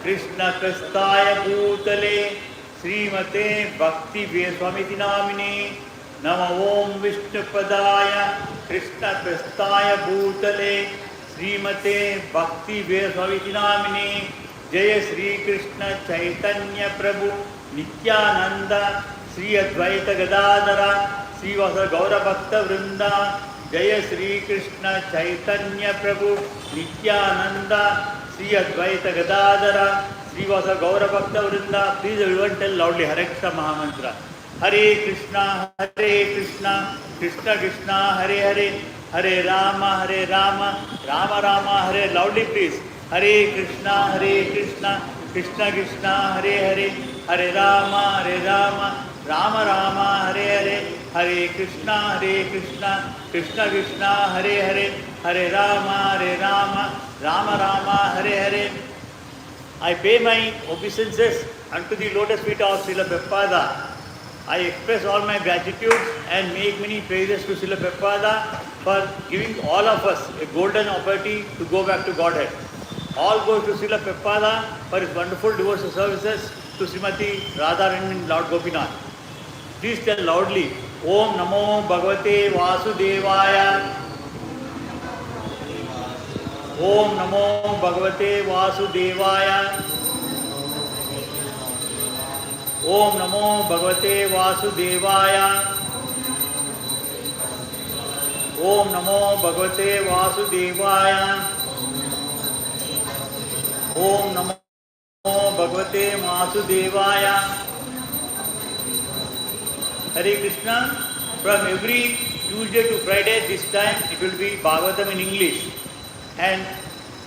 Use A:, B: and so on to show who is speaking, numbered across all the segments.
A: Krishna Prasthaya Bhutale Srimate Bhakti Vyaswamiti Namine Nama Om Vishnu Padaya Krishna Prasthaya Bhutale Srimate Bhakti Vyaswamiti Namine Jaya Sri Krishna Chaitanya Prabhu Nityananda Sri Advaita Gadadara Sri Vasa Gaura Bhakta Vrinda Jaya Sri Krishna Chaitanya Prabhu Nityananda Sri Advaita Gadadara Sri Vasa Gaura Bhakta Vrinda. Please everyone tell loudly Hare Krishna Mahamantra. Hare Krishna, Krishna Krishna, Hare Hare, Hare Rama, Rama Rama, Hare. Loudly please. Hare Krishna, Krishna Krishna, Hare Hare, Hare Rama, Rama Rama, Hare Hare, Hare Krishna, Krishna Krishna, Hare Hare, Hare Rama, Rama Rama, Hare Hare. I pay my obeisances unto the lotus feet of Srila Prabhupada. I express all my gratitude and make many praises to Srila Prabhupada for giving all of us a golden opportunity to go back to Godhead. All goes to Srila Prabhupada for his wonderful devotional services to Srimati Radharani and Lord Gopinath. Please tell loudly, Om Namo Bhagavate Vasudevaya. Om Namo Bhagavate Vasudevaya. Om Namo Bhagavate Vasudevaya. Om Namo Bhagavate Vasudevaya. Om Namo Bhagavate Vasudevaya. Hare Krishna. From every Tuesday to Friday, this time it will be Bhagavatham in English. And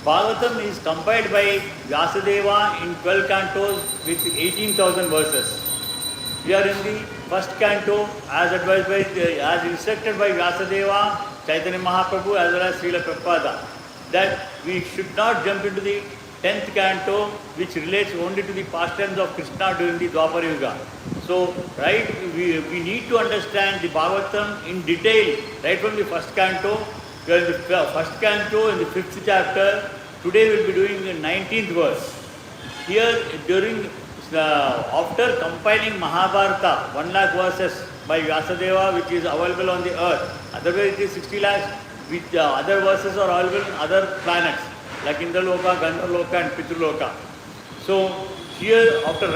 A: Bhagavatham is compiled by Vyasadeva in 12 cantos with 18,000 verses. We are in the first canto as advised by, as instructed by Vyasadeva, Chaitanya Mahaprabhu as well as Srila Prabhupada, that we should not jump into the 10th canto, which relates only to the pastimes of Krishna during the Dwapara Yuga. So, right, we need to understand the Bhagavatam in detail, right from the first canto. We are in the first canto in the 5th chapter. Today we will be doing the 19th verse. Here, during after compiling Mahabharata, 1 lakh verses by Vyasadeva, which is available on the earth. Otherwise, it is 60 lakhs, which other verses are available in other planets, like Indraloka, Gandharloka and Pitraloka. So, here after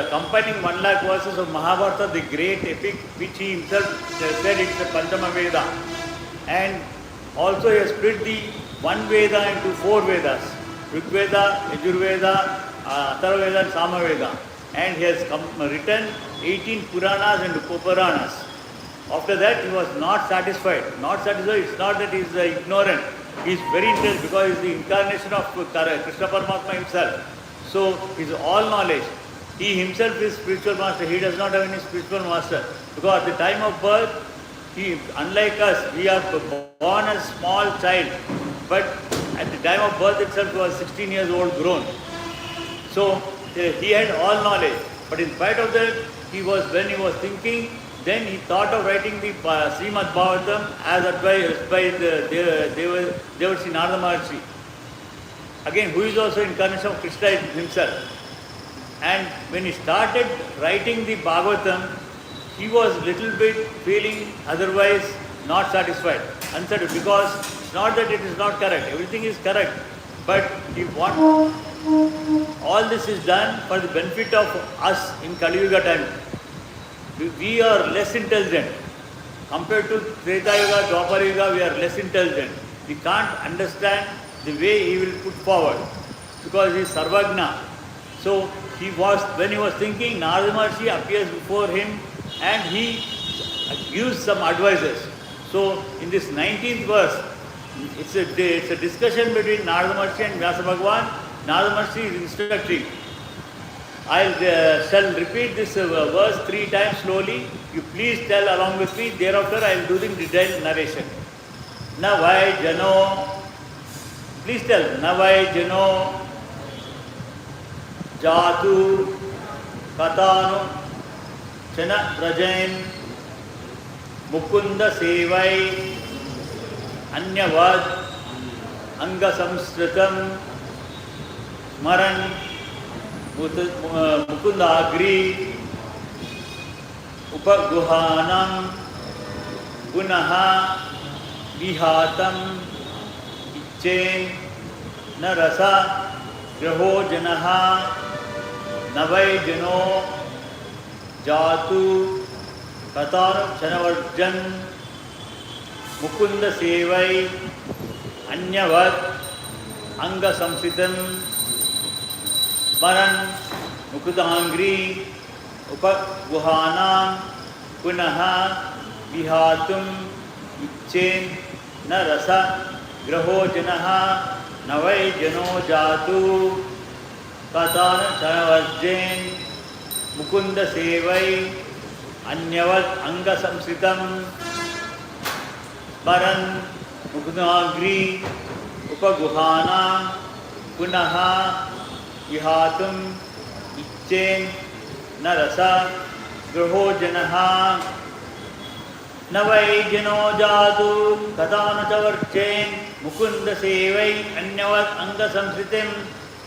A: compiling 1 lakh verses of Mahabharata, the great epic which he himself said it's a Panchama Veda. And also he has split the one Veda into 4 Vedas, Rig Veda, Yajurveda, Atharva Veda and Sama Veda. And he has written 18 Puranas and Upapuranas. After that he was not satisfied. Not satisfied, it's not that he is ignorant. He is very intelligent because he is the incarnation of Krishna Paramatma himself. So he is all knowledge. He himself is spiritual master. He does not have any spiritual master. Because at the time of birth, he, unlike us, we are born as small child. But at the time of birth itself, he was 16 years old grown. So he had all knowledge. But in spite of that, when he was thinking, then he thought of writing the Srimad Bhagavatam as advised by the Devarsi Narada Maharshi. Again, who is also incarnation of Krishna himself. And when he started writing the Bhagavatam, he was little bit feeling otherwise not satisfied, unsatisfied, because it's not that it is not correct, everything is correct, but he wants all this is done for the benefit of us in Kali Yuga time. We are less intelligent. Compared to Treta Yuga, Dwapara Yuga, we are less intelligent. We can't understand the way he will put forward because he is Sarvagna. So when he was thinking, Narada Maharshi appears before him and he gives some advices. So in this 19th verse, it's a discussion between Narada Maharshi and Vyasa Bhagwan. Narada Maharshi is instructing. I shall repeat this verse 3 times slowly. You please tell along with me. Thereafter I will do the detailed narration. Navai Jano. Please tell. Navai Jano. Jatu. Katha. Chana Prajain. Mukunda Sevai. Anyavad. Anga Samsritam. Smaran. Mukundagri Upaguhanam Punaha Vihatam Ichen Narasa Graho Janaha Navai Jano Jatu Katar Chanavarjan Mukunda Sevai Anyavat Anga Samsitam Maran Mukudangri Upaguhanam Punaha Vihatum Ichen Narasa Graho Janaha Navai Jano Jatu Katana Chanavarjen Mukunda Sevai Anyavat Anga Samsitam Maran Mukudangri Upaguhanam Punaha Vihatum Ichen Narasa Graho Janaha Navai Jano Jatu Katana Chavarchen Mukunda Sevai Anyavat Anga Samsitim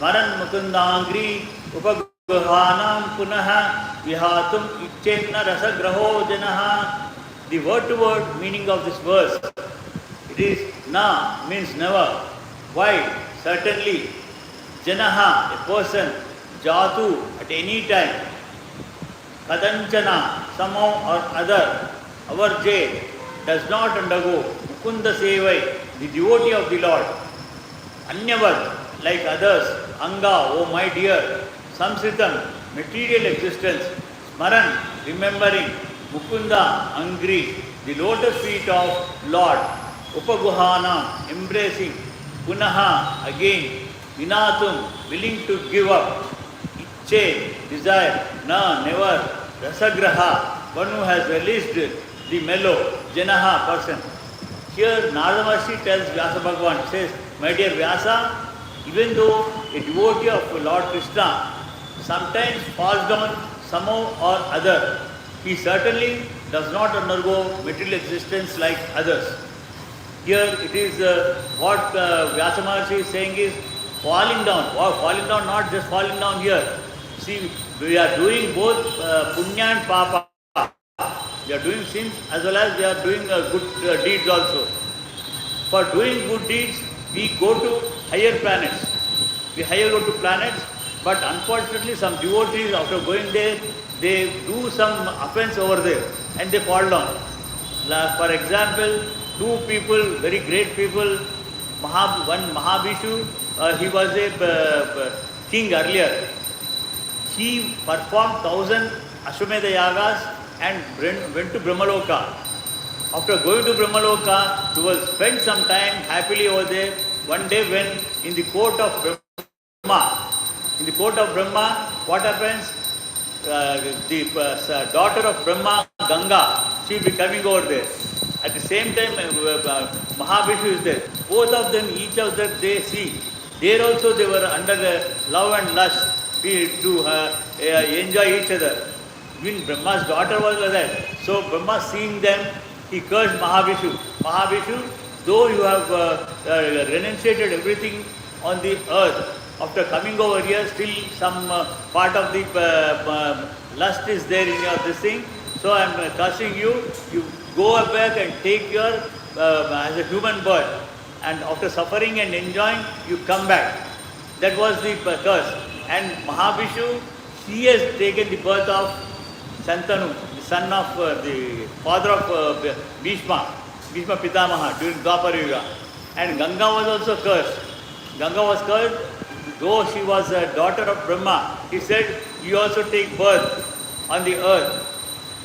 A: Maran Mukundangri Upaguhanam Punaha Vihatum Ichen Narasa Graho Janaha. The word to word meaning of this verse, it is na means never. Why? Certainly. Janaha, a person. Jatu, at any time. Kadanchana, somehow or other. Our J does not undergo. Mukunda Sevai, the devotee of the Lord. Anyavat, like others. Anga, oh my dear. Samsritam, material existence. Smaran, remembering. Mukunda, angry, the lotus feet of Lord. Upaguhana, embracing. Punaha, again. Vinatum, willing to give up. Iche, desire. Na, never. Rasagraha, one who has released the mellow. Janaha, person. Here Narada Maharshi tells Vyasa Bhagwan, says, my dear Vyasa, even though a devotee of Lord Krishna sometimes falls down somehow or other, he certainly does not undergo material existence like others. Here it is what Vyasa Maharshi is saying is falling down. Or falling down, not just falling down here. See, we are doing both punya and papa. We are doing sins as well as we are doing good deeds also. For doing good deeds, we go to higher planets. We go to planets, but unfortunately some devotees after going there, they do some offense over there and they fall down. For example, two people, very great people, one Mahabhishu, he was a king earlier. He performed 1,000 Ashwamedha Yagas and went to Brahmaloka. After going to Brahmaloka, he was spent some time happily over there. One day when in the court of Brahma, what happens? The daughter of Brahma, Ganga, she will be coming over there. At the same time, Mahabhishu is there. Both of them, each of them, they see. There also they were under love and lust to enjoy each other. Even Brahma's daughter was like that. So Brahma seeing them, he cursed Mahabhishu. Mahabhishu, though you have renunciated everything on the earth, after coming over here, still some part of the lust is there in your this thing. So I am cursing you. You go back and take your as a human birth, and after suffering and enjoying, you come back. That was the curse. And Mahabhishu, he has taken the birth of Shantanu, the son of the father of Bhishma Pitamaha during Dwapara Yuga. And Ganga was also cursed. Ganga was cursed, though she was a daughter of Brahma. He said, you also take birth on the earth.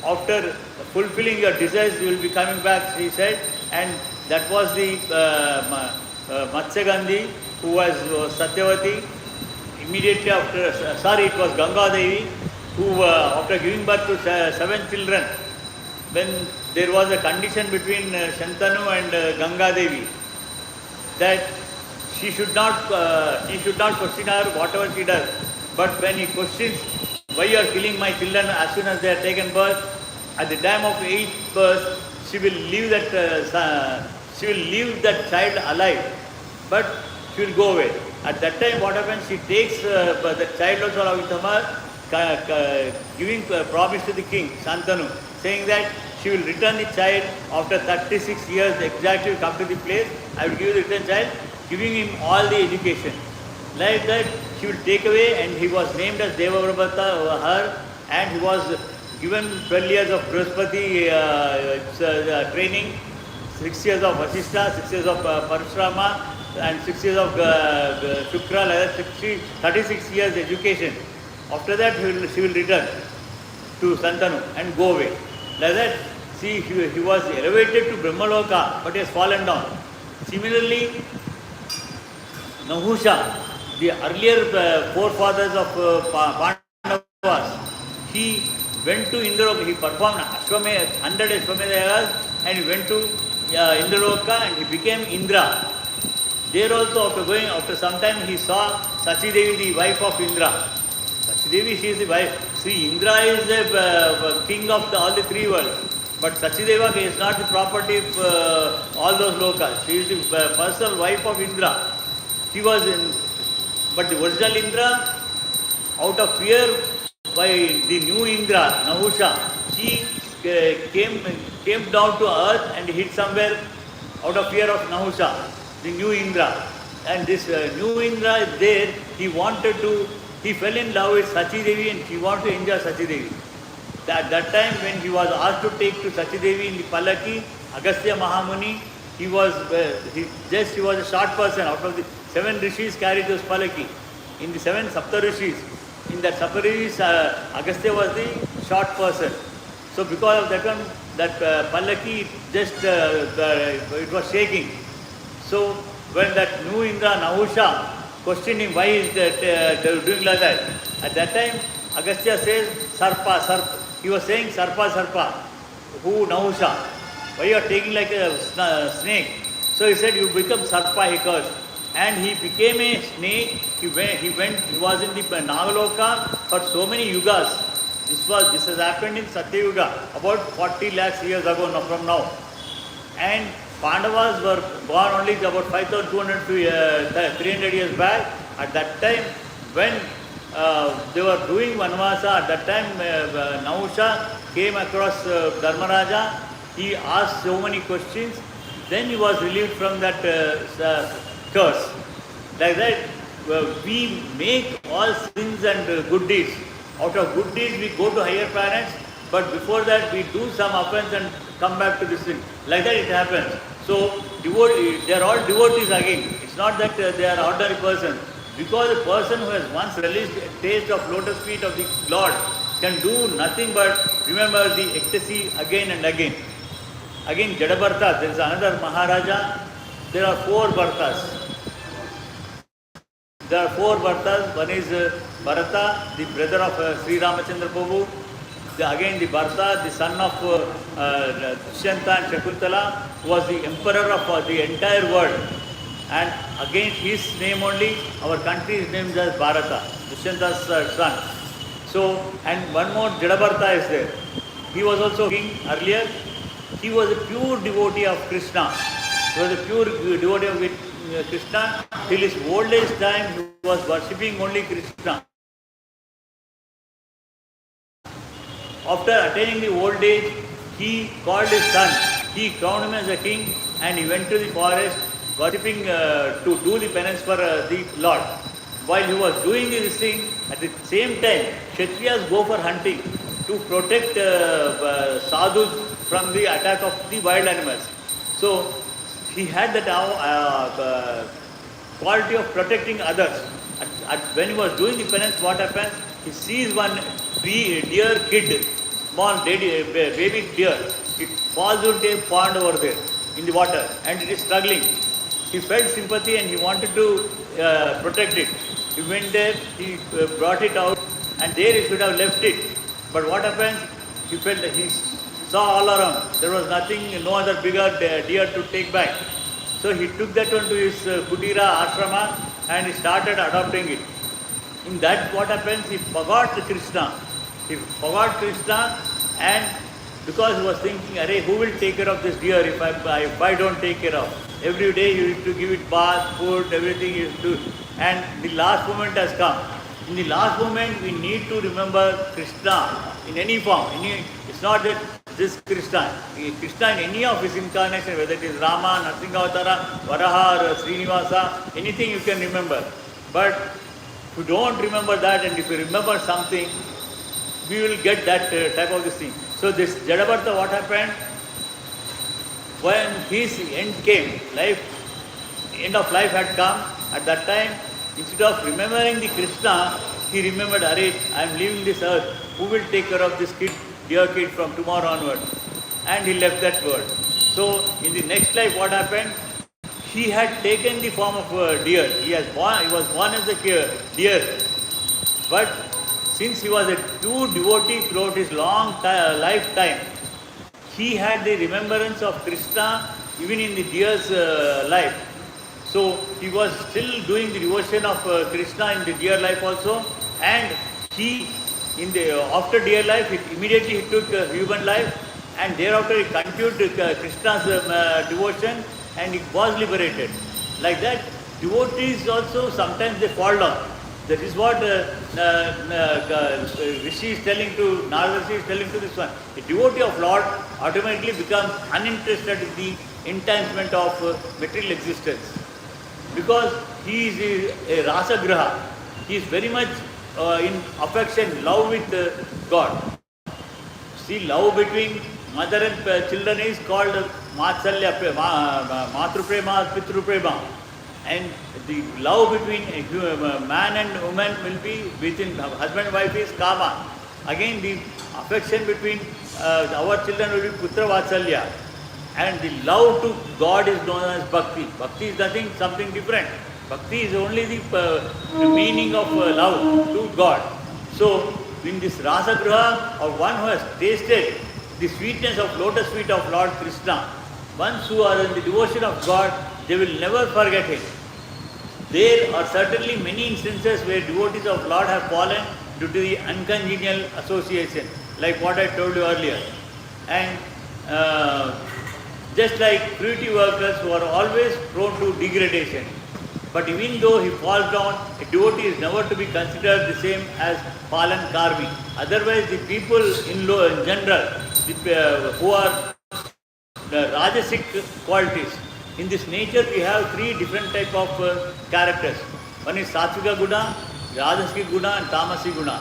A: After fulfilling your desires, you will be coming back, he said. And that was the Matsya Gandhi, who was Satyavati. Immediately after, it was Ganga Devi, who after giving birth to 7 children, when there was a condition between Shantanu and Ganga Devi, that she should not question her whatever she does. But when he questions, why you are killing my children as soon as they are taken birth, at the time of 8th birth, she will leave that child alive, but she will go away. At that time, what happens? She takes the child also along with her, giving promise to the king, Santanu, saying that she will return the child after 36 years exactly will come to the place. I will give you the return child, giving him all the education. Like that, she will take away, and he was named as Devavrabhata over her, and he was given 12 years of Brihaspati training, 6 years of Vasishtha, 6 years of Parashurama, and 6 years of Shukra, like that, 36 years education. After that, she will return to Santanu and go away. Like that, see, he was elevated to Brahmaloka, but he has fallen down. Similarly, Nahusha, the earlier forefathers of Pandavas, he went to Indraloka, he performed 100 Ashwamedha and he went to Indraloka and he became Indra. There also, after some time, he saw Sachi Devi, the wife of Indra. Sachi Devi, she is the wife. See, Indra is the king of all the three worlds. But Sachideva is not the property of all those lokas. She is the personal wife of Indra. She was in, but the original Indra, out of fear by the new Indra, Nahusha, she came down to earth and hid somewhere out of fear of Nahusha, the new Indra. And this new Indra is there, he fell in love with Sachi Devi and he wanted to enjoy Sachi Devi. At that time when he was asked to take to Sachi Devi in the Palaki, Agastya Mahamuni, he was a short person. Out of the 7 rishis carried those Palaki. In the 7 Sapta rishis, in that Sapta rishis, Agastya was the short person. So because of that one, that Palaki it was shaking. So when that new Indra, Nahusha, questioned him why is that doing like that. At that time, Agastya says, Sarpa. He was saying, Sarpa. Who Nahusha? Why you are taking like a snake? So he said, you become Sarpa, he cursed. And he became a snake. He was in the Nagaloka for so many yugas. This has happened in Satya Yuga, about 40 lakhs years ago from now. And Pandavas were born only about 5,200 to 300 years back. At that time, when they were doing Vanvasa, at that time Nahusha came across Dharmaraja. He asked so many questions. Then he was relieved from that curse. Like that, we make all sins and good deeds. Out of good deeds, we go to higher planets. But before that, we do some offense and come back to this thing. Like that, it happens. So, they are all devotees again. It's not that they are ordinary persons. Because a person who has once relished a taste of lotus feet of the Lord can do nothing but remember the ecstasy again and again. Again, Jadabartha, there is another Maharaja. There are 4 Bhartas. There are 4 Bhartas. One is Bharata, the brother of Sri Ramachandra Prabhu. Again, the Bharata, the son of Dushyanta and Shakuntala, who was the emperor of the entire world. And against his name only, our country is named as Bharata, Dushyanta's son. So, and one more Jadabartha is there. He was also king earlier. He was a pure devotee of Krishna. He was a pure devotee of Krishna. Till his old age time, he was worshipping only Krishna. After attaining the old age, he called his son. He crowned him as a king and he went to the forest worshipping to do the penance for the Lord. While he was doing this thing, at the same time, Kshatriyas go for hunting to protect sadhus from the attack of the wild animals. So he had that quality of protecting others. When he was doing the penance, what happens? He sees one deer kid, small baby deer. It falls into a pond over there in the water and it is struggling. He felt sympathy and he wanted to protect it. He went there, he brought it out and there he should have left it. But what happens? He felt that he saw all around. There was nothing, no other bigger deer to take back. So he took that one to his Kutira ashrama and he started adopting it. In that what happens? He forgot Krishna. He forgot Krishna and because he was thinking, Arey, who will take care of this deer if I don't take care of? Every day you need to give it bath, food, everything you have to and the last moment has come. In the last moment, we need to remember Krishna in any form. It's not that this Krishna. Krishna in any of his incarnation, whether it is Rama, Nrsimhavatara, Varaha, or Srinivasa, anything you can remember. But if you don't remember that, and if you remember something, we will get that type of this thing. So this Jadabartha, what happened? When his end came, end of life had come, at that time, instead of remembering the Krishna, he remembered, Arey, I am leaving this earth. Who will take care of this dear kid from tomorrow onward? And he left that world. So in the next life, what happened? He had taken the form of a deer. He was born as a deer. But since he was a true devotee throughout his long lifetime, he had the remembrance of Krishna even in the deer's life. So he was still doing the devotion of Krishna in the deer life also, and after deer life, immediately he took human life, and thereafter he continued Krishna's devotion, and he was liberated. Like that, devotees also sometimes they fall down. That is what Rishi is telling to Narada is telling to this one. The devotee of Lord automatically becomes uninterested in the enticement of material existence, because he is a rasa graha. He is very much in affection, love with God. See, love between mother and children is called matsalya, matruprema, pitruprema. And the love between man and woman will be within husband and wife is kama. Again, the affection between our children will be putra vatsalya. And the love to God is known as bhakti. Bhakti is something different. Bhakti is only the meaning of love to God. So, in this rasa graha, or one who has tasted the sweetness of lotus feet of Lord Krishna, ones who are in the devotion of God, they will never forget him. There are certainly many instances where devotees of Lord have fallen due to the uncongenial association, like what I told you earlier. And just like purity workers who are always prone to degradation. But even though he falls down, a devotee is never to be considered the same as Palan Karmi. Otherwise, the people in general, who are Rajasic qualities, in this nature we have three different type of characters. One is Satvika Guna, Rajasic Guna and Tamasic Guna.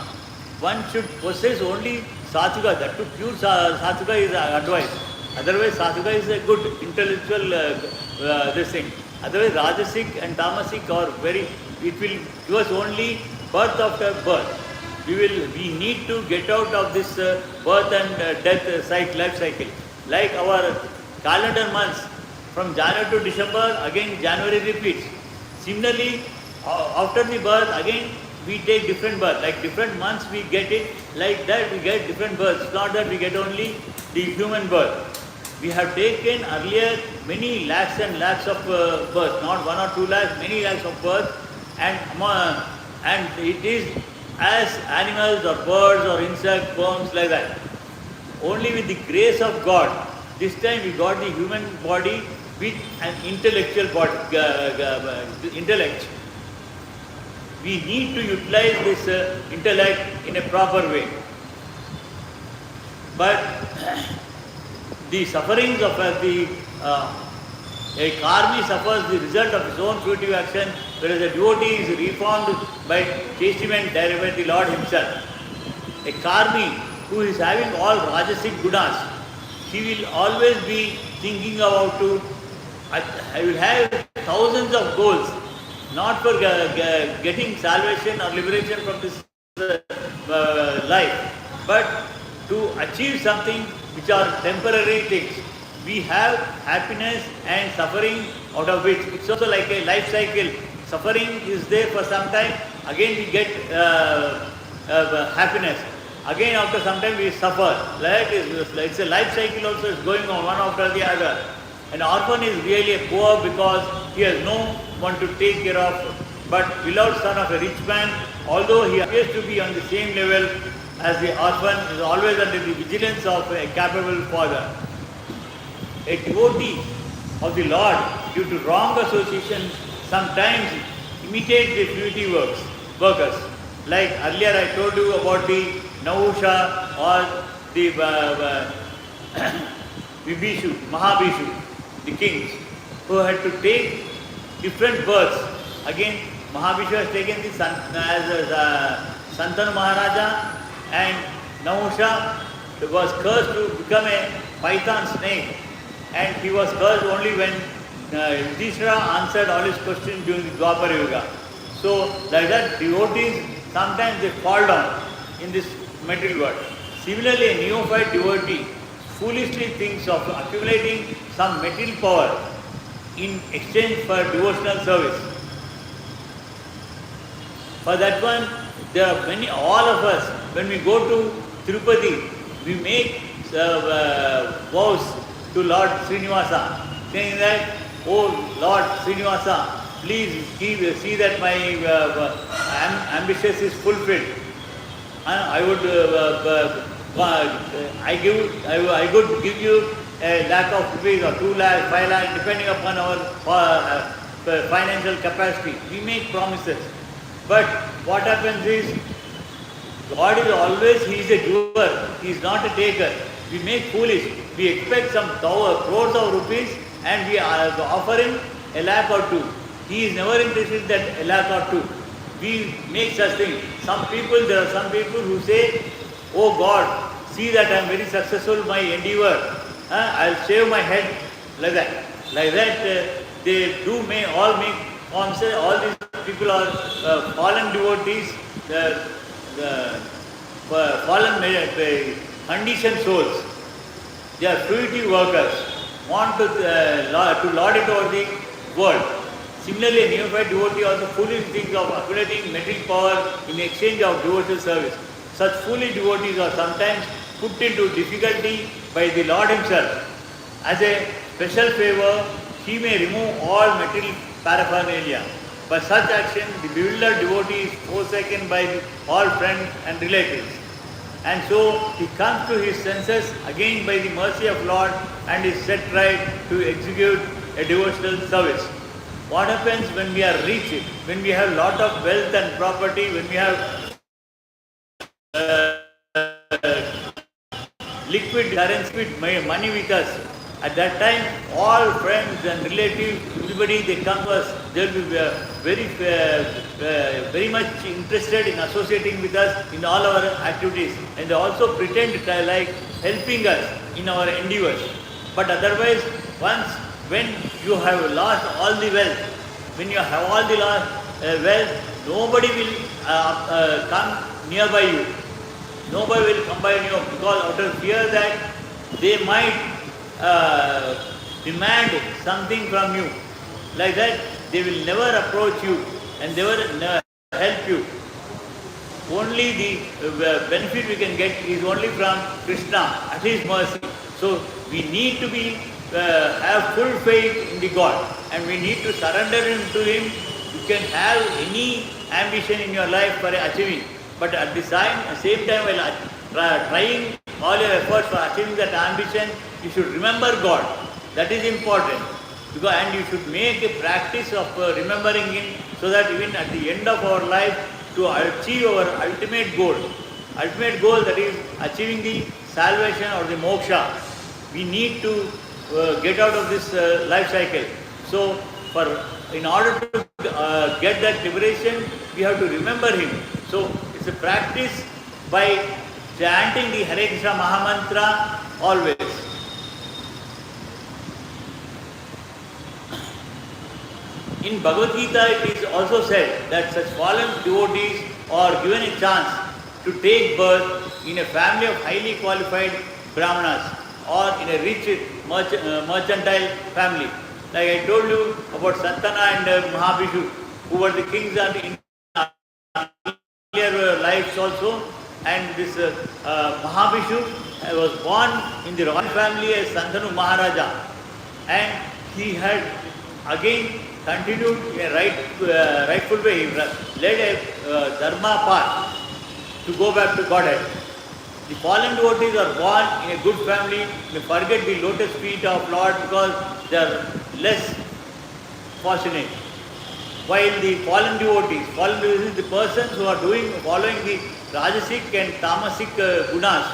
A: One should possess only Satvika, that too pure Satvika is advised. Otherwise, Satvika is a good intellectual this thing. Otherwise, Rajasic and Tamasic are it will give us only birth after birth. We need to get out of this birth and death life cycle. Like our calendar months, from January to December, again January repeats. Similarly, after the birth, again we take different birth. Like different months we get it, like that we get different births. It's not that we get only the human birth. We have taken earlier many lakhs and lakhs of births, not 1 or 2 lakhs, many lakhs of births, and it is as animals or birds or insects, worms, like that. Only with the grace of God, this time we got the human body with an intellectual body, intellect. We need to utilize this intellect in a proper way. But the sufferings of a karmi suffers the result of his own fruitive action, whereas a devotee is reformed by chastisement directed by the Lord himself. A karmi who is having all rajasic gunas, he will always be thinking about I will have thousands of goals, not for getting salvation or liberation from this life, but to achieve something which are temporary things. We have happiness and suffering, out of which it's also like a life cycle. Suffering is there for some time, again we get happiness. Again after some time we suffer. It's a life cycle also is going on one after the other. An orphan is really a poor because he has no one to take care of. But beloved son of a rich man, although he appears to be on the same level as the orphan, is always under the vigilance of a capable father. A devotee of the Lord, due to wrong association, sometimes imitate the fruity workers. Like earlier I told you about the Nahusha or the Vibhishu, Mahabhishu, the kings, who had to take different births. Again, Mahabhishu has taken the Santanu Maharaja, and Nahusha was cursed to become a python snake, and he was cursed only when Yudhishthira answered all his questions during the Dwapara Yuga. So, like that, devotees sometimes they fall down in this material world. Similarly, a neophyte devotee foolishly thinks of accumulating some material power in exchange for devotional service. For that one, there are many, all of us, when we go to Tirupati, we make vows to Lord Srinivasa, saying that, "Oh Lord Srinivasa, please see that my ambition is fulfilled. I could give you a lakh of rupees or 2 lakh, 5 lakh, depending upon our financial capacity." We make promises. But what happens is, God is always, He is a giver, He is not a taker. We make foolish. We expect some crores of rupees and we offer Him a lakh or two. He is never interested in that a lakh or two. We make such things. There are some people who say, "Oh God, see that I am very successful in my endeavor. I will shave my head," like that. Like that, they all make promises. All these people are fallen devotees, fallen conditioned souls. They are fruity workers, want to lord it over the world. Similarly, a neophyte devotee also foolish thinks of accumulating material power in exchange of devotional service. Such foolish devotees are sometimes put into difficulty by the Lord Himself. As a special favor, He may remove all material paraphernalia. By such action, the bewildered devotee is forsaken by all friends and relatives. And so he comes to his senses again by the mercy of Lord and is set right to execute a devotional service. What happens when we are rich, when we have lot of wealth and property, when we have liquid currency, money with us? At that time, all friends and relatives, everybody, they come to us. They will be very much interested in associating with us in all our activities, and they also pretend like helping us in our endeavors. But otherwise, when you have lost all the wealth, nobody will come nearby you. Nobody will come by you, because out of fear that they might demand something from you. Like that, they will never approach you and they will never help you. Only the benefit we can get is only from Krishna, at His mercy. So we need to have full faith in the God, and we need to surrender to Him. You can have any ambition in your life for achieving, but at the same time, while trying all your efforts for achieving that ambition, you should remember God. That is important. And you should make a practice of remembering Him, so that even at the end of our life, to achieve our ultimate goal, that is achieving the salvation or the moksha, we need to get out of this life cycle. So, in order to get that liberation, we have to remember Him. So, it's a practice by chanting the Hare Krishna Mahamantra always. In Bhagavad Gita, it is also said that such fallen devotees are given a chance to take birth in a family of highly qualified brahmanas or in a rich mercantile family. Like I told you about Santana and Mahabhishu, who were the kings in earlier lives also. And this Mahabhishu was born in the royal family as Santanu Maharaja, and he had again continued a rightful way. He led a dharma path to go back to Godhead. The fallen devotees are born in a good family, may forget the lotus feet of Lord because they are less fortunate. while the fallen devotees the persons who are following the Rajasic and Tamasic gunas,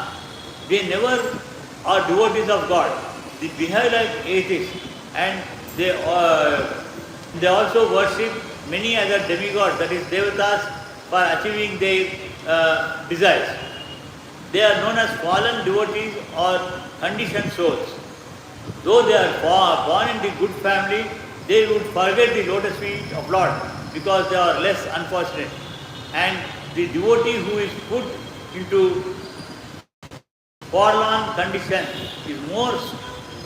A: they never are devotees of God. They behave like atheists, and they also worship many other demigods, that is devatas, for achieving their desires. They are known as fallen devotees or conditioned souls. Though they are born in the good family, they would forget the lotus feet of Lord because they are less unfortunate. And the devotee who is put into forlorn condition is more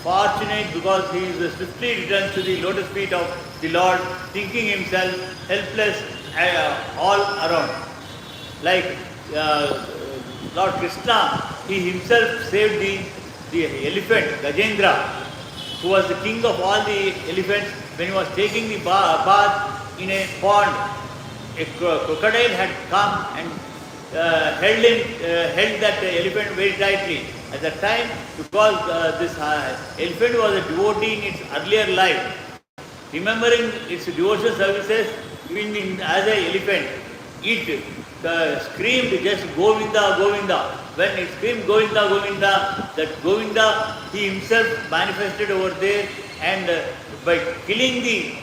A: fortunate because he is swiftly returns to the lotus feet of the Lord, thinking himself helpless all around. Like Lord Krishna, he himself saved the elephant, Gajendra, who was the king of all the elephants, when he was taking the bath in a pond. A crocodile had come and held that elephant very tightly. At that time, because this elephant was a devotee in its earlier life, remembering its devotional services, even as an elephant, it screamed just Govinda, Govinda. When it screamed Govinda, Govinda, that Govinda, he himself manifested over there, and by killing the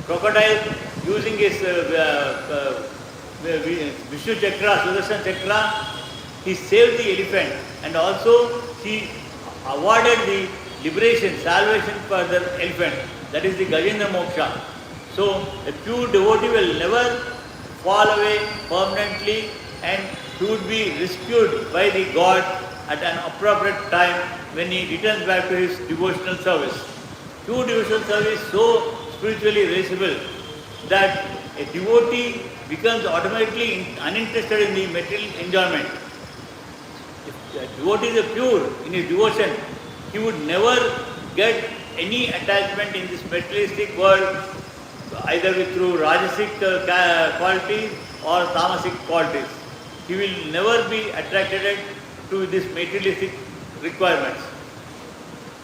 A: crocodile using his Vishnu Chakra, Sudarshan Chakra, he saved the elephant, and also he awarded the liberation, salvation for the elephant. That is the Gajendra Moksha. So a pure devotee will never fall away permanently, and he would be rescued by the God at an appropriate time when he returns back to his devotional service. Pure devotional service is so spiritually raisable that a devotee becomes automatically uninterested in the material enjoyment. If a devotee is pure in his devotion, he would never get any attachment in this materialistic world, either through Rajasic qualities or Tamasic qualities. He will never be attracted to these materialistic requirements.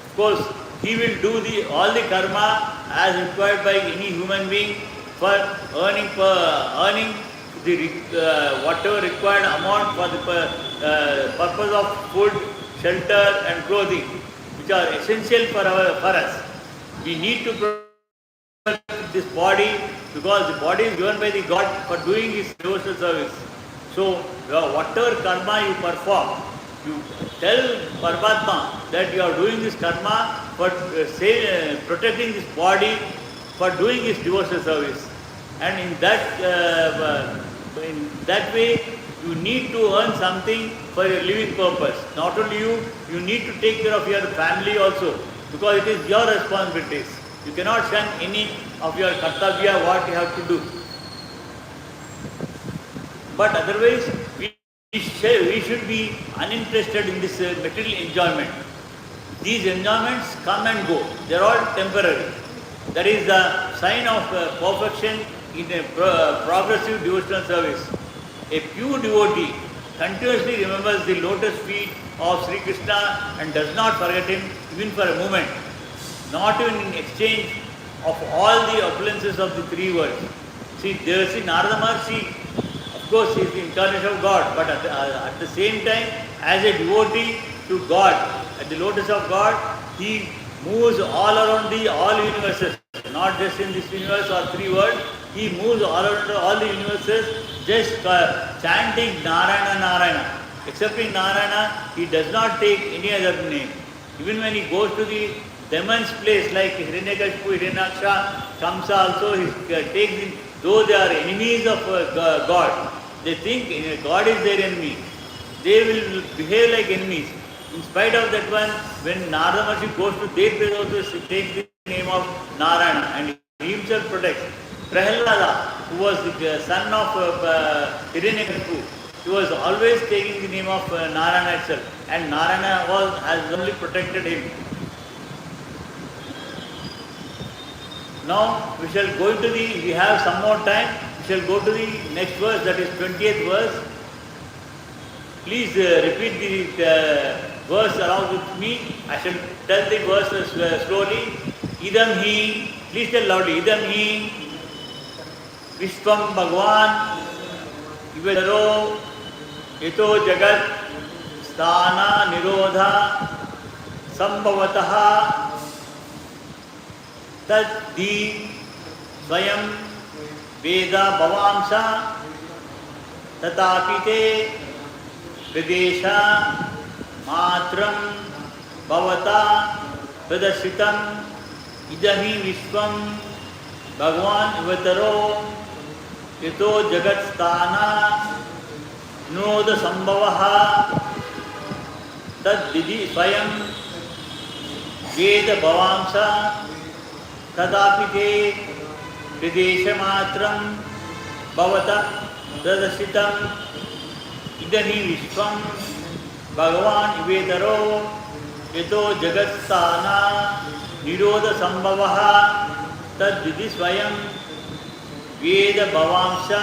A: Of course, he will do all the karma as required by any human being for earning the whatever required amount for the purpose of food, shelter and clothing, which are essential for us. We need to protect this body because the body is given by the God for doing his devotional service. So whatever karma you perform, you tell Paramatma that you are doing this karma for protecting this body for doing his devotional service. And in that way, you need to earn something for your living purpose. Not only you need to take care of your family also, because it is your responsibilities. You cannot shun any of your kartavya, what you have to do. But otherwise, we should be uninterested in this material enjoyment. These enjoyments come and go. They are all temporary. That is the sign of perfection in a progressive devotional service. A pure devotee continuously remembers the lotus feet of Sri Krishna and does not forget him even for a moment, not even in exchange of all the opulences of the three worlds. See, Narada Maharshi, of course, he is the incarnation of God, but at the same time, as a devotee to God, at the lotus of God, he moves all around all universes, not just in this universe or three worlds. He moves all around all the universes, just chanting Narayana, Narayana. Excepting Narayana, he does not take any other name. Even when he goes to the demon's place like Hiranyakashipu, Hiranyaksha, Kamsa also, he takes in, though they are enemies of God, they think God is their enemy. They will behave like enemies. In spite of that one, when Narada Maharshi goes to their place also, he takes the name of Narayana and he himself protects. Prahalada, who was the son of Hiranyakashipu, he was always taking the name of Narayana itself, and Narayana has only protected him. Now we shall go into we have some more time, we shall go to the next verse, that is 20th verse. Please repeat the verse along with me. I shall tell the verse slowly. Idam hi Please tell loudly. Idam hi Vishwam Bhagwan Ivadaro Ito Jagat Sthana Nirodha Sambhavataha Tad Di Swayam Veda Bhavamsa Tatapite Videsha Matram Bhavata Pradarsitam Idami Vishwam Bhagwan Vataro Ito Jagat Sthana Noda Sambhavaha Tad Didi Swayam Veda Bhavamsa Tatapite Videsha Matram Bhavata Pradarsitam Idami Vishwam Bhagavan Ivedaro Ito Jagatsthana Nirodha Sambhavaha Tad Vidhi Swayam Veda Bhavamsa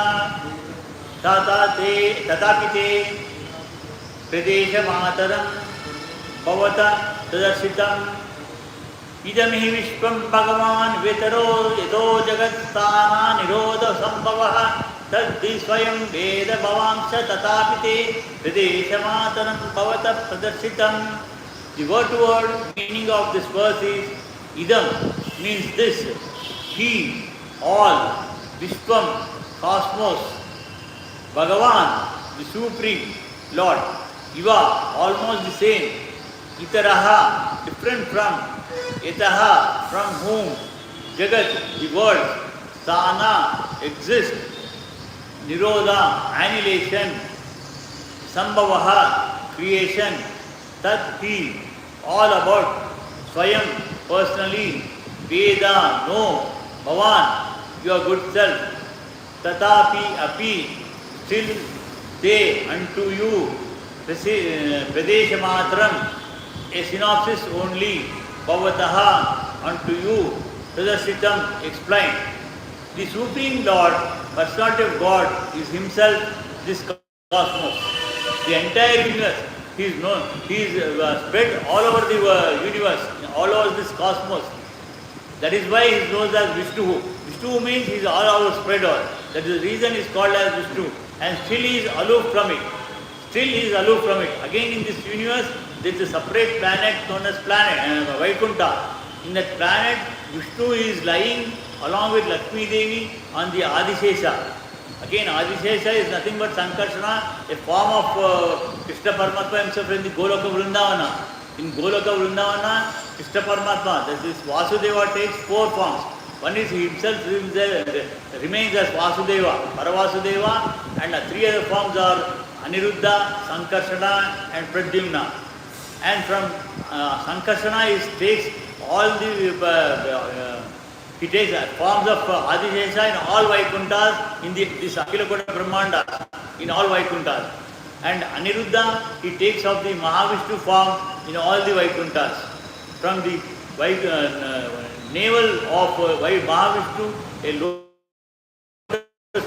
A: Tatapite Pradesha Mataram Bhavata Pradarsitam Idamihi Vishwam Bhagavan Vetaro Ito Jagatsthana Nirodha Sambhavaha Taddi Swayam Veda Bhavamsa Tatapite Pradesha Mataram Bhavata Pradarsitam. The word-to-word meaning of this verse is Idam means this, he, all, Vishwam, cosmos, Bhagavan, the Supreme Lord, Iva, almost the same, Itaraha, different from, Etaha, from whom, Jagat, the world, Sthana, exist, Nirodha, annihilation, Sambhavaha, creation, Tat He, all about, Swayam, personally, Veda, no, Bhavan, your good self, Tatapi, Api, still they unto you, Pradesha Matram, a synopsis only, Bhavataha, unto you, Pradarsitam, explained. The Supreme Lord, personality of God, is Himself this cosmos. The entire universe, He is known, He is spread all over the universe, all over this cosmos. That is why He is known as Vishnu. Vishnu means He is all over spread all. That is the reason He is called as Vishnu. And still He is aloof from it. Still He is aloof from it. Again in this universe, there is a separate planet known as planet, Vaikuntha. In that planet, Vishnu is lying along with Lakshmi Devi on the Adishesha. Again, Adishesha is nothing but Sankarshana, a form of Krishna Paramatma himself in the Goloka Vrindavana. In Goloka Vrindavana, Krishna Paramatma, that is Vasudeva takes 4 forms. One is he himself remains as Vasudeva, Paravasudeva, and 3 other forms are Aniruddha, Sankarshana and Pradyumna. And from Sankarshana he takes all the he takes forms of Adishesha in all Vaikunthas in this Akhilakoda Brahmanda, in all Vaikunthas. And Aniruddha, he takes of the Mahavishnu form in all the Vaikunthas. From the navel of Mahavishnu, a lotus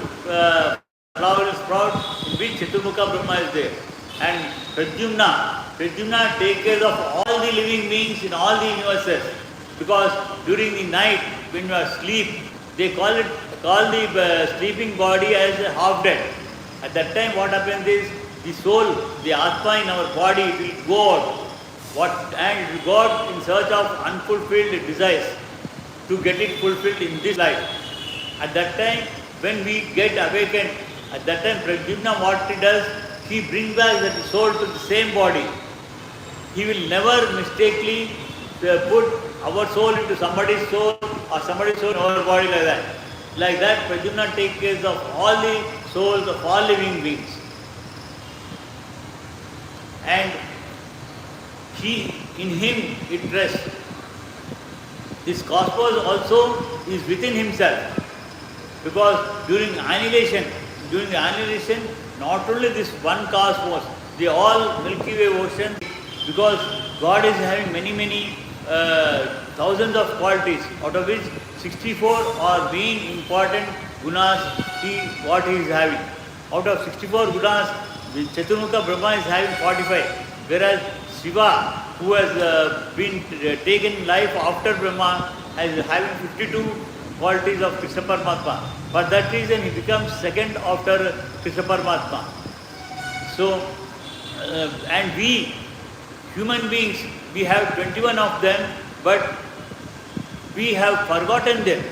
A: flower is sprout in which Chaturmukha Brahma is there. And Pradyumna takes care of all the living beings in all the universes. Because during the night, when you are asleep, they call the sleeping body as a half dead. At that time, what happens is the soul, the Atma in our body, it will go out. And it will go out in search of unfulfilled desires to get it fulfilled in this life. At that time, when we get awakened, at that time, Pradyumna, what he does, he brings back the soul to the same body. He will never mistakenly put our soul into somebody's soul or somebody's soul in our body like that. Like that, Pradyumna takes care of all the souls of all living beings. And in him it rests. This cosmos also is within himself. Because during the annihilation, not only this one cosmos, they all Milky Way ocean, because God is having many thousands of qualities, out of which 64 are being important gunas, what he is having. Out of 64 gunas, Chaturmukha Brahma is having 45, whereas Shiva, who has been taken life after Brahma, as having 52 qualities of Krishna Paramatma. For that reason, he becomes second after Krishna Paramatma. So, and we, human beings, we have 21 of them, but we have forgotten them.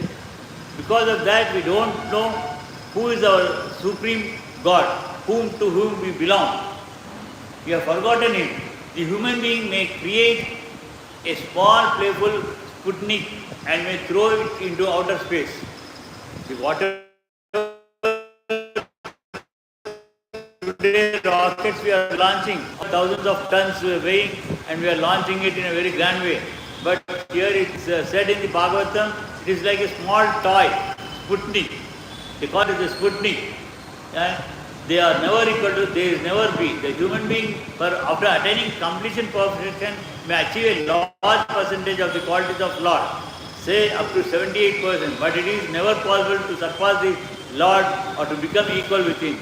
A: Because of that, we don't know who is our supreme God, to whom we belong. We have forgotten it. The human being may create a small playful Sputnik and may throw it into outer space. The water today rockets we are launching, thousands of tons weighing, and we are launching it in a very grand way. But here it's said in the Bhagavatham, it is like a small toy, Sputnik. They call it the Sputnik. They are never equal to, there is never be. The human being, after attaining completion perfection, may achieve a large percentage of the qualities of Lord, say up to 78%, but it is never possible to surpass the Lord or to become equal with Him.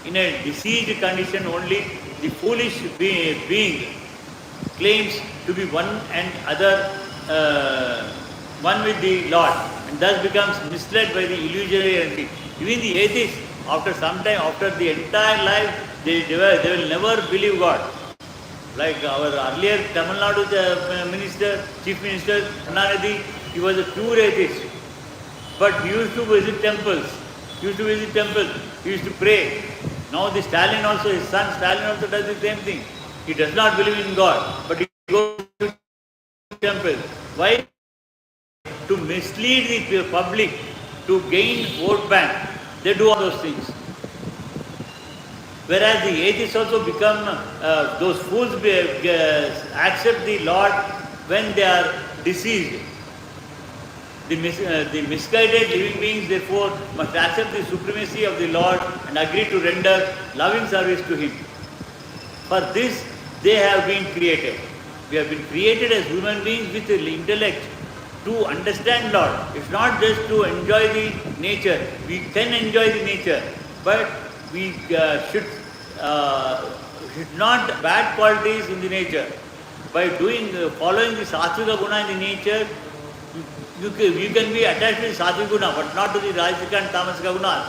A: In a diseased condition only, the foolish being claims to be one and other, one with the Lord, and thus becomes misled by the illusory entity. Even the atheists, after some time, after the entire life, they will never believe God. Like our earlier Tamil Nadu minister, Chief Minister, Karnanadi, he was a pure atheist. But he used to visit temples. He used to pray. Now the Stalin also, his son Stalin also does the same thing. He does not believe in God, but he goes to temple. Why? To mislead the public, to gain vote bank. They do all those things. Whereas the atheists also become, those fools accept the Lord when they are deceased. The misguided living beings, therefore, must accept the supremacy of the Lord and agree to render loving service to Him. For this, they have been created. We have been created as human beings with intellect to understand Lord. It's not just to enjoy the nature. We can enjoy the nature, but we should not bad qualities in the nature. By following the Satvika Guna in the nature, you can be attached to the Satvika Guna, but not to the Rajasika and Tamasika Gunas.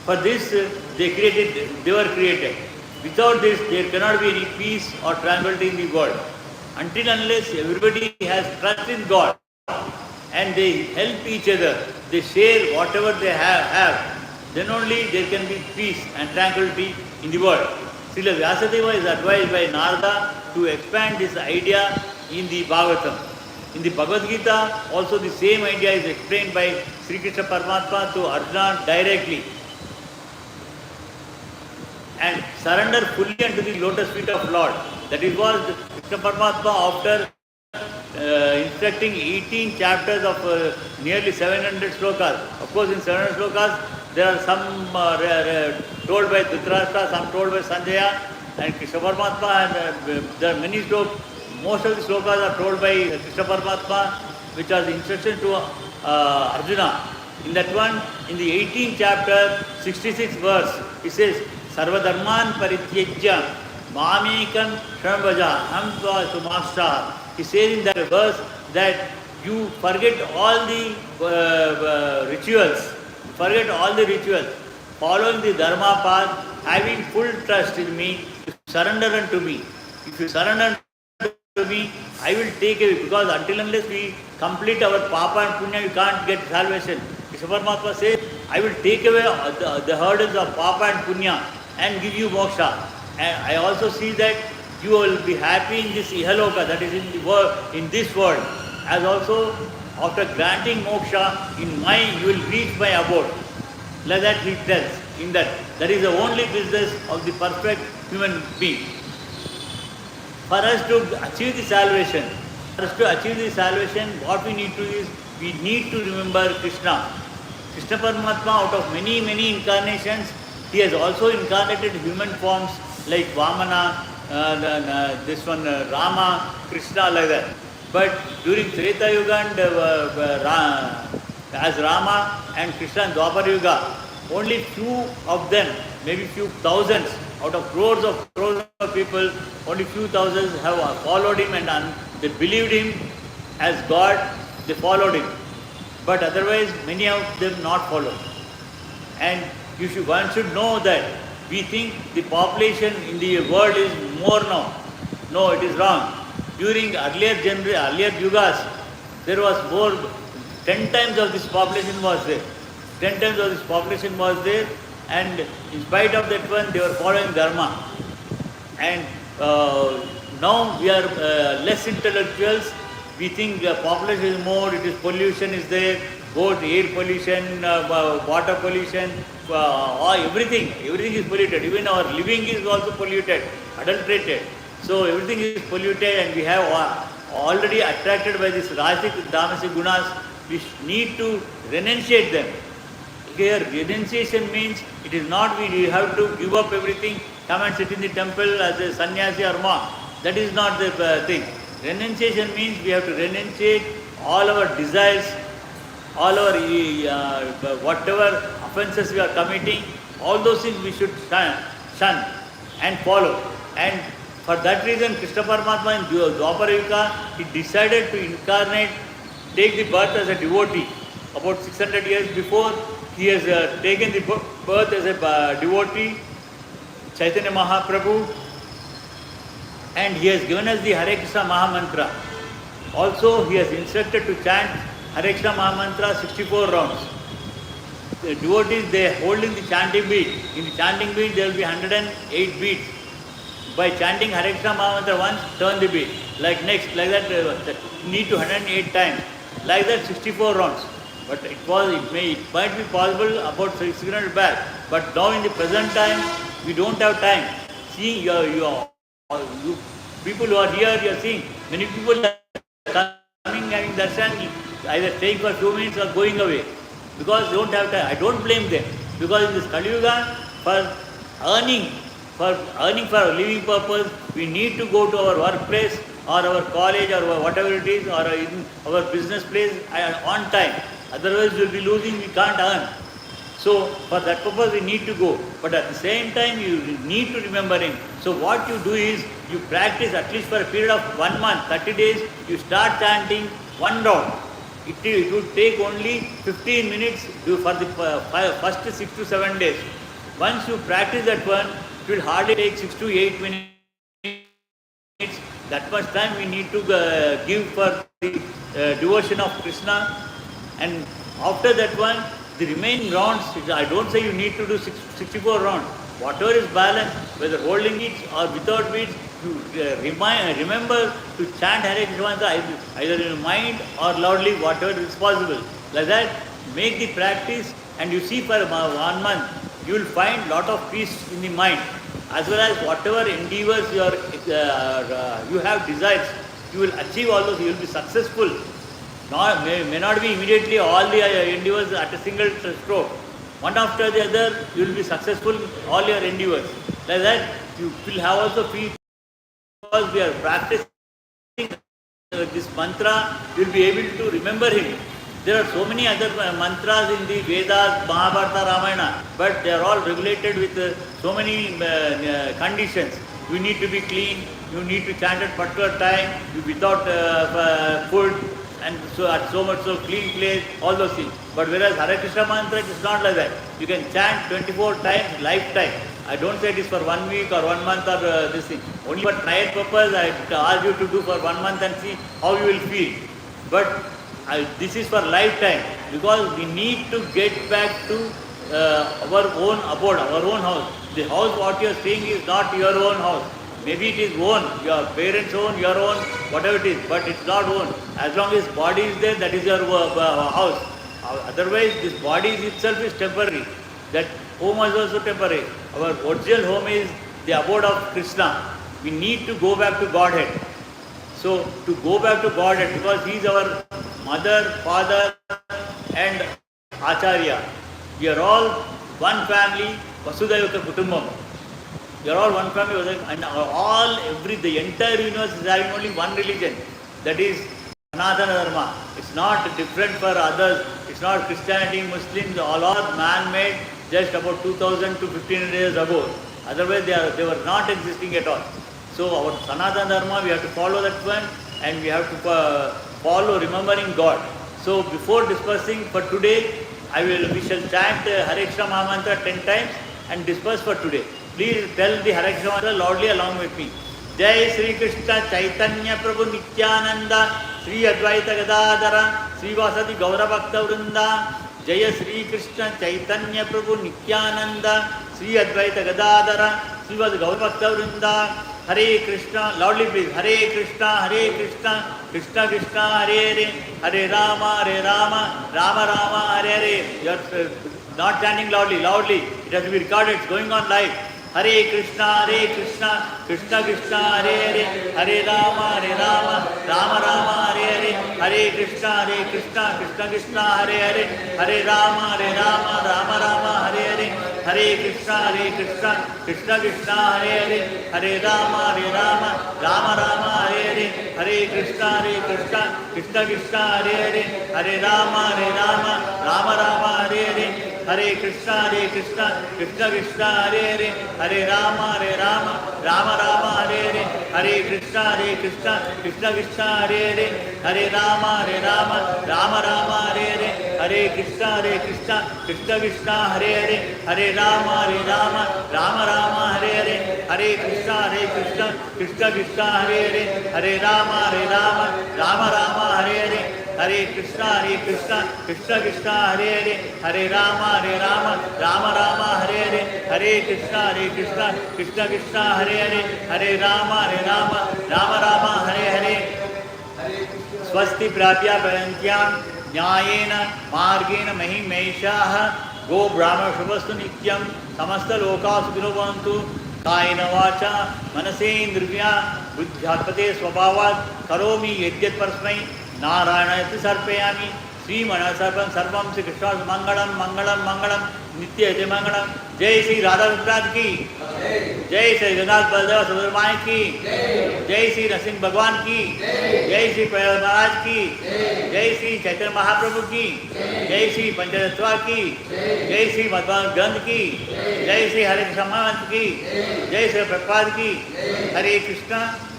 A: For this, they were created. Without this, there cannot be any peace or tranquility in the world. Until unless everybody has trust in God and they help each other, they share whatever they have, then only there can be peace and tranquility in the world. Srila Vyasadeva is advised by Narada to expand this idea in the Bhagavatham. In the Bhagavad Gita, also the same idea is explained by Sri Krishna Paramatma to Arjuna directly. And surrender fully unto the lotus feet of Lord. That is what Krishna Paramatma, after instructing 18 chapters of nearly 700 slokas. Of course, in 700 slokas, there are some told by Dhritarashtra, some told by Sanjaya, and Krishna Paramatma, and there are many slokas. Most of the slokas are told by Krishna Paramatma, which are the instruction to Arjuna. In that one, in the 18th chapter, 66th verse, it says, Sarvadharman parityajya mamekam shramvaja hamtva sumashta. He says in that verse that you forget all the rituals, following the dharma path, having full trust in me, surrender unto me. If you surrender to me, I will take away, because until unless we complete our papa and punya, we can't get salvation. Krishna Paramatma says, I will take away the hurdles of papa and punya and give you moksha. And I also see that you will be happy in this ihaloka, that is in this world, as also after granting moksha in you will reach my abode. Like that he tells, in that is the only business of the perfect human being. For us to achieve the salvation, what we need to is, we need to remember Krishna. Krishna Paramatma, out of many, many incarnations, he has also incarnated human forms like Vamana, Rama, Krishna, like that. But during Treta Yuga and as Rama and Krishna in Dwapara Yuga, only few of them, maybe few thousands, out of crores of people, only few thousands have followed him and they believed him as God they followed him. But otherwise, many of them not followed. And one should know that we think the population in the world is more now. No, it is wrong. During earlier yugas, there was more, 10 times of this population was there. 10 times of this population was there, and in spite of that one, they were following Dharma. And now we are less intellectuals. We think the population is more, it is pollution is there, both air pollution, water pollution, everything is polluted. Even our living is also polluted, adulterated. So everything is polluted, and we have already attracted by this Rajasic, Tamasic gunas. We need to renunciate them. Here, renunciation means it is not we have to give up everything, come and sit in the temple as a sannyasi or monk. That is not the thing. Renunciation means we have to renunciate all our desires, all our whatever offences we are committing, all those things we should shun and follow. And for that reason, Krishna Paramatma in Dwapara Yuga, he decided to incarnate, take the birth as a devotee. About 600 years before, he has taken the birth as a devotee, Chaitanya Mahaprabhu, and he has given us the Hare Krishna Maha Mantra. Also, he has instructed to chant Hare Krishna Maha Mantra 64 rounds. The devotees, they are holding the chanting beat. In the chanting beat, there will be 108 beats. By chanting Hare Krishna Maha Mantra once, turn the beat. Like next, like that, need to 108 times. Like that, 64 rounds. But it might be possible about 600 back. But now in the present time, we don't have time. Seeing you people who are here, you are seeing many people are coming, having darshan, either staying for 2 minutes or going away, because they don't have time. I don't blame them, because in this Kali Yuga, for earning for living purpose, we need to go to our workplace or our college or whatever it is, or in our business place on time. Otherwise, we will be losing, we can't earn. So, for that purpose, we need to go. But at the same time, you need to remember him. So, what you do is, you practice at least for a period of 1 month, 30 days, you start chanting one round. It would take only 15 minutes for the first 6 to 7 days. Once you practice that one, it will hardly take 6 to 8 minutes. That much time we need to give for the devotion of Krishna. And after that one, the remaining rounds, I don't say you need to do 64 rounds. Whatever is balanced, whether holding it or without it, you remember to chant Hare Krishna either in your mind or loudly, whatever is possible. Like that, make the practice, and you see for 1 month, you will find lot of peace in the mind. As well as whatever endeavors you have desires, you will achieve all those, you will be successful. May not be immediately all the endeavors at a single stroke. One after the other, you will be successful in all your endeavors. Like that, you will have also peace, because we are practicing this mantra, you will be able to remember him. There are so many other mantras in the Vedas, Mahabharata, Ramayana, but they are all regulated with so many conditions. You need to be clean, you need to chant at particular time, without food, and so at so much so clean place, all those things. But whereas Hare Krishna mantra, it is not like that. You can chant 24 times, lifetime. I don't say it is for 1 week or 1 month or this thing. Only for trial purpose, I ask you to do for 1 month and see how you will feel. But this is for lifetime, because we need to get back to our own abode, our own house. The house what you are staying is not your own house. Maybe it is own, your parents' own, your own, whatever it is, but it's not own. As long as body is there, that is your house. Otherwise, this body itself is temporary. That home is also temporary. Our original home is the abode of Krishna. We need to go back to Godhead. So, to go back to Godhead, because He is our mother, father, and Acharya. We are all one family, Vasudhaiva Kutumbam. We are all one family, and the entire universe is having only one religion, that is Sanatana Dharma. It's not different for others. It's not Christianity, Muslims, all are man-made just about 2000 to 1500 years ago. Otherwise, they were not existing at all. So our Sanatana Dharma, we have to follow that one, and we have to follow, remembering God. So before dispersing for today, we shall chant Hare Krishna Mahamantra 10 times and disperse for today. Please tell the Hare Krishna Mantra loudly along with me. Jai Sri Krishna Chaitanya Prabhu Nityananda Sri Advaita Gadadhara Sri Vasadi Gaura Bhakta Vrinda. Jaya Sri Krishna Chaitanya Prabhu Nityananda Sri Advaita Gadadhara Sri Vasadi Gaura Bhakta Vrinda. Hare Krishna, loudly please. Hare Krishna, Krishna Krishna, Hare Hare, Hare Rama, Rama Rama, Hare Hare. You are not chanting loudly. It has to be recorded. It's going on live. Hare Krishna, Krishna Krishna, Hare Hare, Hare Rama, Rama Rama, Hare Hare, Hare Krishna, Krishna Krishna, Hare Hare, Hare Rama, Rama Rama, Hare Hare, Hare Krishna, Krishna Krishna, Hare Hare, Hare Rama, Rama Rama, Hare Hare, Hare Krishna, Krishna Krishna, Hare Hare, Hare Rama, Rama Rama, Hare Hare, Hare Krishna, Krishna Krishna, Hare Hare, Hare Rama, Rama Rama, Hare Hare, Hare Krishna, Krishna Krishna, Hare Hare, Hare Rama, Rama Rama, Hare Hare, Hare Krishna, Krishna Krishna, Hare Hare, Hare Rama, Rama Rama, Hare Hare, Hare Krishna, Krishna Krishna, Hare Hare, Hare Rama, Rama Rama, Hare Hare, Hare Krishna, Krishna Krishna, Hare Hare, Hare Rama, Rama Rama, Hare Hare, Hare Krishna, Krishna Krishna, Hare Hare, Hare Rama, Rama Rama, Hare Hare. Swasti prapya parantyam nyayena margena mahimeshaha go brahma shubhastu nityam samasta loka sukhino bhavantu कायेन वाचा मनसेन्द्रिया बुद्ध्यात्मते स्वभावात् करोमि यद्यत् परस्मै नारायणाय सर्पयामि श्रीमणसर्पं सर्वं श्री कृष्ण मंगलम नित्य मंगलम. जय श्री राधा विप्राज की, जय श्री जगन्नाथ बलदेव सुब्रह्मण्य की, जय श्री नरसिंह भगवान की, जय श्री प्रहलाद महाराज की, जय श्री चैतन्य महाप्रभु की, जय श्री पंचतत्वा की, जय श्री मध्वान ग्रंथ की, जय श्री हरे कृष्ण की, जय श्री प्रभुपाद की. हरे कृष्ण.